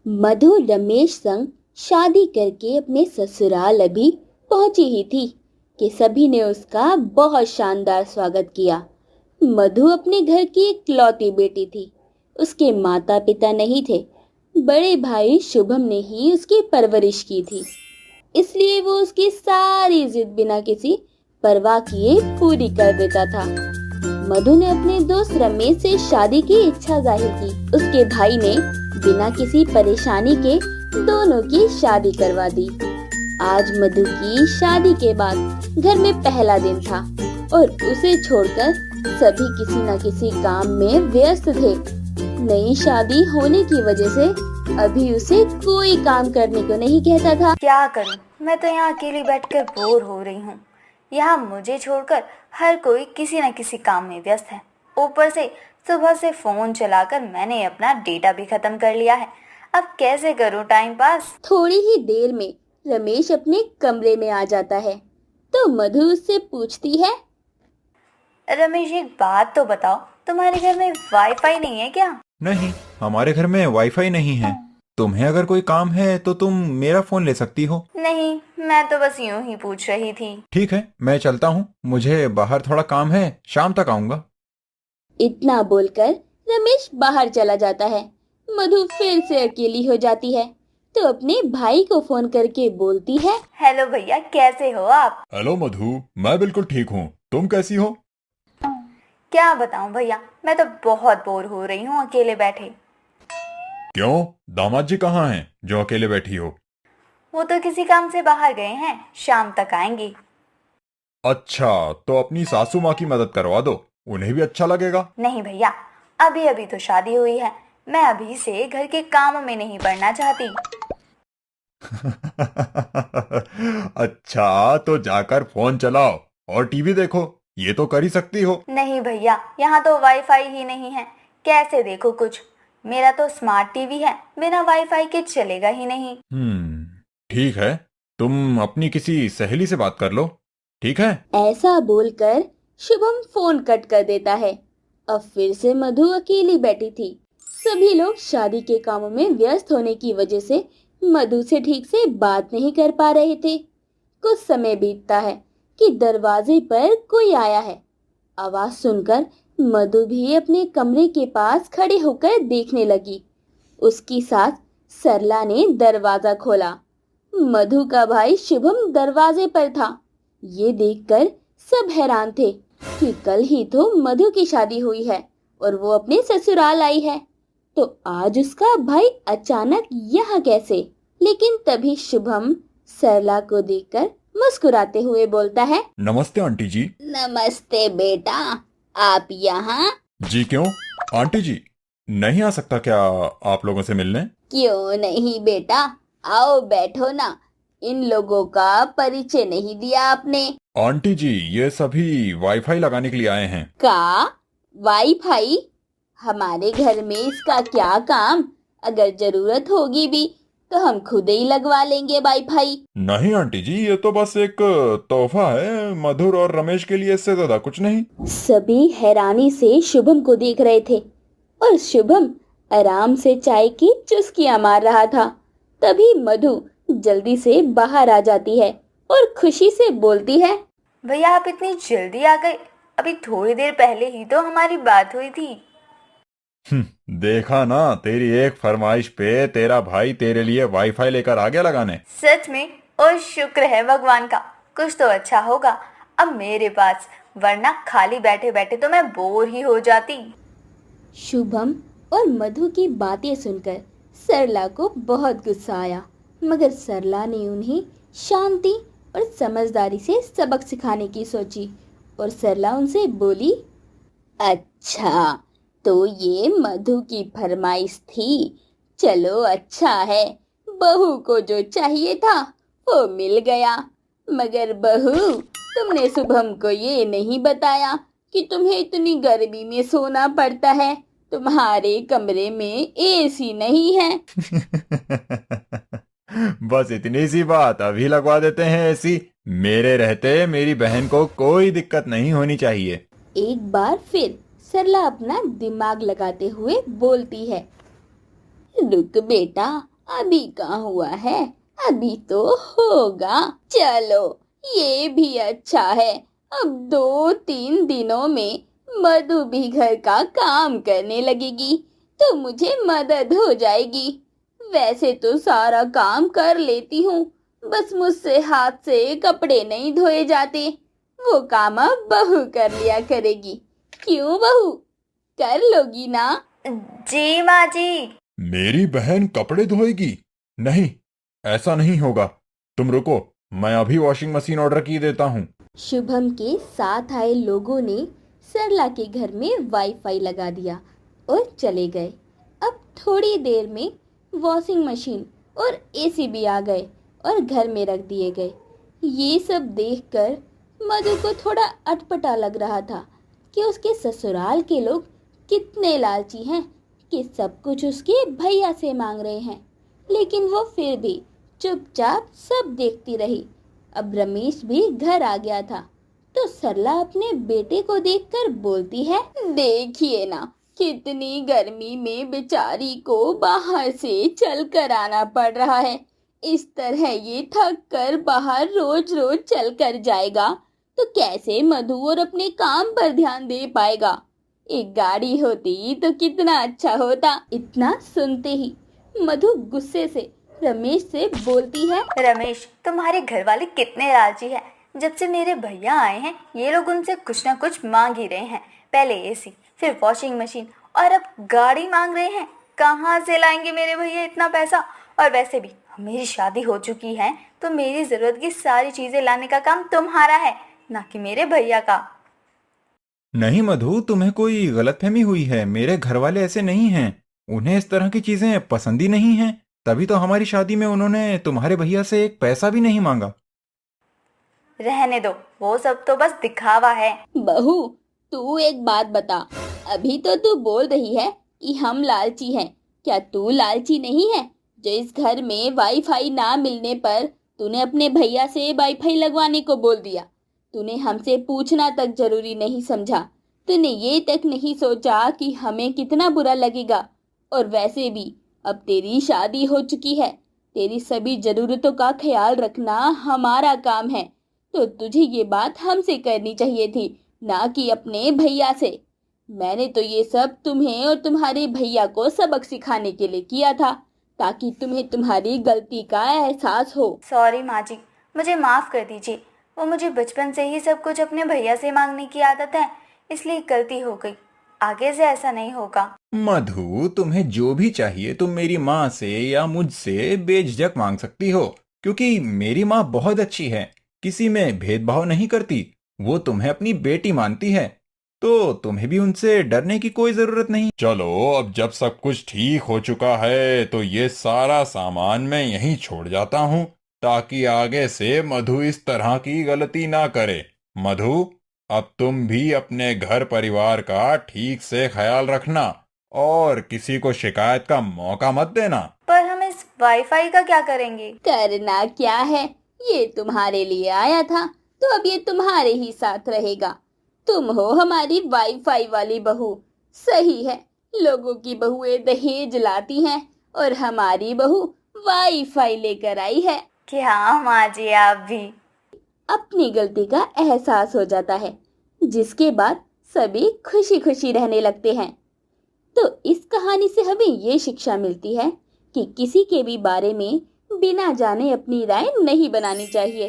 मधु रमेश संग शादी करके अपने ससुराल अभी पहुंची ही थी कि सभी ने उसका बहुत शानदार स्वागत किया। मधु अपने घर की इकलौती बेटी थी। उसके माता पिता नहीं थे। बड़े भाई शुभम ने ही उसकी परवरिश की थी, इसलिए वो उसकी सारी जिद बिना किसी परवाह किए पूरी कर देता था। मधु ने अपने दोस्त रमेश से शादी की इच्छा जाहिर की। उसके भाई ने बिना किसी परेशानी के दोनों की शादी करवा दी। आज मधु की शादी के बाद घर में पहला दिन था और उसे छोड़कर सभी किसी न किसी काम में व्यस्त थे। नई शादी होने की वजह से अभी उसे कोई काम करने को नहीं कहता था। क्या करूं, मैं तो यहाँ अकेली बैठकर बोर हो रही हूँ। यहाँ मुझे छोड़कर हर कोई किसी न किसी काम में व्यस्त है। ऊपर से सुबह से फोन चलाकर मैंने अपना डेटा भी खत्म कर लिया है। अब कैसे करूं टाइम पास? थोड़ी ही देर में रमेश अपने कमरे में आ जाता है तो मधु उससे पूछती है, रमेश एक बात तो बताओ, तुम्हारे घर में वाईफाई नहीं है क्या? नहीं, हमारे घर में वाईफाई नहीं है। तुम्हें अगर कोई काम है तो तुम मेरा फोन ले सकती हो। नहीं, मैं तो बस यूं ही पूछ रही थी। ठीक है, मैं चलता हूँ, मुझे बाहर थोड़ा काम है, शाम तक आऊंगा। इतना बोलकर रमेश बाहर चला जाता है। मधु फिर से अकेली हो जाती है तो अपने भाई को फोन करके बोलती है, हेलो भैया, कैसे हो आप? हेलो मधु, मैं बिल्कुल ठीक हूँ, तुम कैसी हो? क्या बताऊं भैया, मैं तो बहुत बोर हो रही हूँ अकेले बैठे। क्यों, दामाद जी कहाँ हैं जो अकेले बैठी हो? वो तो किसी काम से बाहर गए हैं, शाम तक आएंगे। अच्छा, तो अपनी सासू माँ की मदद करवा दो, उन्हें भी अच्छा लगेगा। नहीं भैया, अभी अभी तो शादी हुई है, मैं अभी से घर के कामों में नहीं पड़ना चाहती। अच्छा, तो जाकर फोन चलाओ और टीवी देखो, ये तो कर ही सकती हो। नहीं भैया, यहाँ तो वाईफाई ही नहीं है, कैसे देखो कुछ? मेरा तो स्मार्ट टीवी है, बिना वाईफाई के चलेगा ही नहीं। ठीक है, तुम अपनी किसी सहेली से बात कर लो, ठीक है? ऐसा बोलकर शुभम फोन कट कर देता है। अब फिर से मधु अकेली बैठी थी। सभी लोग शादी के कामों में व्यस्त होने की वजह से मधु से ठीक से बात नहीं कर पा रहे थे। कुछ समय बीतता है कि दरवाजे पर कोई आया है। आवाज सुनकर मधु भी अपने कमरे के पास खड़े होकर देखने लगी। उसकी सास सरला ने दरवाजा खोला। मधु का भाई शुभम दरवाजे पर था। ये देखकर सब हैरान थे कि कल ही तो मधु की शादी हुई है और वो अपने ससुराल आई है, तो आज उसका भाई अचानक यहाँ कैसे? लेकिन तभी शुभम सरला को देखकर मुस्कुराते हुए बोलता है, नमस्ते आंटी जी। नमस्ते बेटा, आप यहाँ? जी क्यों आंटी जी, नहीं आ सकता क्या आप लोगों से मिलने? क्यों नहीं बेटा, आओ बैठो ना। इन लोगों का परिचय नहीं दिया आपने। आंटी जी, ये सभी वाईफाई लगाने के लिए आए हैं। का वाईफाई? हमारे घर में इसका क्या काम? अगर जरूरत होगी भी तो हम खुद ही लगवा लेंगे वाईफाई। नहीं आंटी जी, ये तो बस एक तोहफा है मधुर और रमेश के लिए, इससे ज्यादा कुछ नहीं। सभी हैरानी से शुभम को देख रहे थे और शुभम आराम से चाय की चुस्कियां मार रहा था। तभी मधु जल्दी से बाहर आ जाती है और खुशी से बोलती है, भैया आप इतनी जल्दी आ गए? अभी थोड़ी देर पहले ही तो हमारी बात हुई थी। देखा ना, तेरी एक फरमाइश पे तेरा भाई तेरे लिए वाईफाई लेकर आ गया लगाने। सच में? और शुक्र है भगवान का, कुछ तो अच्छा होगा अब मेरे पास, वरना खाली बैठे बैठे तो मैं बोर ही हो जाती। शुभम और मधु की बातें सुनकर सरला को बहुत गुस्सा आया, मगर सरला ने उन्हें शांति और समझदारी से सबक सिखाने की सोची और सरला उनसे बोली, अच्छा तो ये मधु की फरमाइश थी। चलो अच्छा है, बहू को जो चाहिए था वो मिल गया। मगर बहू, तुमने शुभम को ये नहीं बताया कि तुम्हें इतनी गर्मी में सोना पड़ता है। तुम्हारे कमरे में एसी नहीं है। बस इतनी सी बात, अभी लगवा देते हैं एसी। मेरे रहते मेरी बहन को कोई दिक्कत नहीं होनी चाहिए। एक बार फिर सरला अपना दिमाग लगाते हुए बोलती है, रुक बेटा, अभी कहाँ हुआ है, अभी तो होगा। चलो ये भी अच्छा है, अब 2-3 दिनों में मधु भी घर का काम करने लगेगी तो मुझे मदद हो जाएगी। वैसे तो सारा काम कर लेती हूँ, बस मुझसे हाथ से कपड़े नहीं धोए जाते। वो काम अब बहू कर लिया करेगी। क्यों बहू, कर लोगी ना? जी माँ जी। मेरी बहन कपड़े धोएगी? नहीं, ऐसा नहीं होगा। तुम रुको, मैं अभी वॉशिंग मशीन ऑर्डर की देता हूँ। शुभम के साथ आए लोगों ने सरला के घर में वाईफाई लगा दिया और चले गए। अब थोड़ी देर में वॉशिंग मशीन और एसी भी आ गए और घर में रख दिए गए। ये सब देखकर मधु को थोड़ा अटपटा लग रहा था कि उसके ससुराल के लोग कितने लालची हैं कि सब कुछ उसके भैया से मांग रहे हैं, लेकिन वो फिर भी चुपचाप सब देखती रही। अब रमेश भी घर आ गया था तो सरला अपने बेटे को देखकर बोलती है, देखिए ना कितनी गर्मी में बेचारी को बाहर से चल कर आना पड़ रहा है। इस तरह ये थक कर बाहर रोज रोज चल कर जाएगा तो कैसे मधु और अपने काम पर ध्यान दे पाएगा। एक गाड़ी होती तो कितना अच्छा होता। इतना सुनते ही मधु गुस्से से रमेश से बोलती है, रमेश, तुम्हारे घर वाले कितने लालची हैं। जब से मेरे भैया आए हैं ये लोग उनसे कुछ ना कुछ मांग ही रहे हैं। पहले एसी, फिर वॉशिंग मशीन और अब गाड़ी मांग रहे हैं। कहाँ से लाएंगे मेरे भैया इतना पैसा? और वैसे भी मेरी शादी हो चुकी है तो मेरी जरूरत की सारी चीजें लाने का काम तुम्हारा है, ना कि मेरे भैया का। नहीं मधु, तुम्हें कोई गलतफहमी हुई है। मेरे घर वाले ऐसे नहीं हैं। उन्हें इस तरह की चीजें पसंद ही नहीं हैं। तभी तो हमारी शादी में उन्होंने तुम्हारे भैया से एक पैसा भी नहीं मांगा। रहने दो, वो सब तो बस दिखावा है। बहू तू एक बात बता, अभी तो तू बोल रही है कि हम लालची हैं, क्या तू लालची नहीं है जो इस घर में वाईफाई ना मिलने पर तूने अपने भैया से वाईफाई लगवाने को बोल दिया? तूने हमसे पूछना तक जरूरी नहीं समझा। तूने ये तक नहीं सोचा कि हमें कितना बुरा लगेगा। और वैसे भी अब तेरी शादी हो चुकी है, तेरी सभी जरूरतों का ख्याल रखना हमारा काम है। तो तुझे ये बात हमसे करनी चाहिए थी, ना कि अपने भैया से। मैंने तो ये सब तुम्हें और तुम्हारे भैया को सबक सिखाने के लिए किया था, ताकि तुम्हें तुम्हारी गलती का एहसास हो। सॉरी माँ जी, मुझे माफ़ कर दीजिए। वो मुझे बचपन से ही सब कुछ अपने भैया से मांगने की आदत है, इसलिए गलती हो गई। आगे से ऐसा नहीं होगा। मधु, तुम्हें जो भी चाहिए तुम मेरी माँ से या मुझसे बेझिझक मांग सकती हो, क्योंकि मेरी माँ बहुत अच्छी है, किसी में भेदभाव नहीं करती। वो तुम्हें अपनी बेटी मानती है, तो तुम्हें भी उनसे डरने की कोई जरूरत नहीं। चलो, अब जब सब कुछ ठीक हो चुका है तो ये सारा सामान मैं यहीं छोड़ जाता हूँ, ताकि आगे से मधु इस तरह की गलती ना करे। मधु, अब तुम भी अपने घर परिवार का ठीक से ख्याल रखना और किसी को शिकायत का मौका मत देना। पर हम इस वाईफाई का क्या करेंगे? करना क्या है, ये तुम्हारे लिए आया था तो अब ये तुम्हारे ही साथ रहेगा। तुम हो हमारी वाईफाई वाली बहू। सही है, लोगों की बहुएं दहेज लाती हैं और हमारी बहू वाईफाई लेकर आई है। क्या माँ जी, आप भी। अपनी गलती का एहसास हो जाता है, जिसके बाद सभी खुशी खुशी रहने लगते हैं। तो इस कहानी से हमें ये शिक्षा मिलती है कि किसी के भी बारे में बिना जाने अपनी राय नहीं बनानी चाहिए।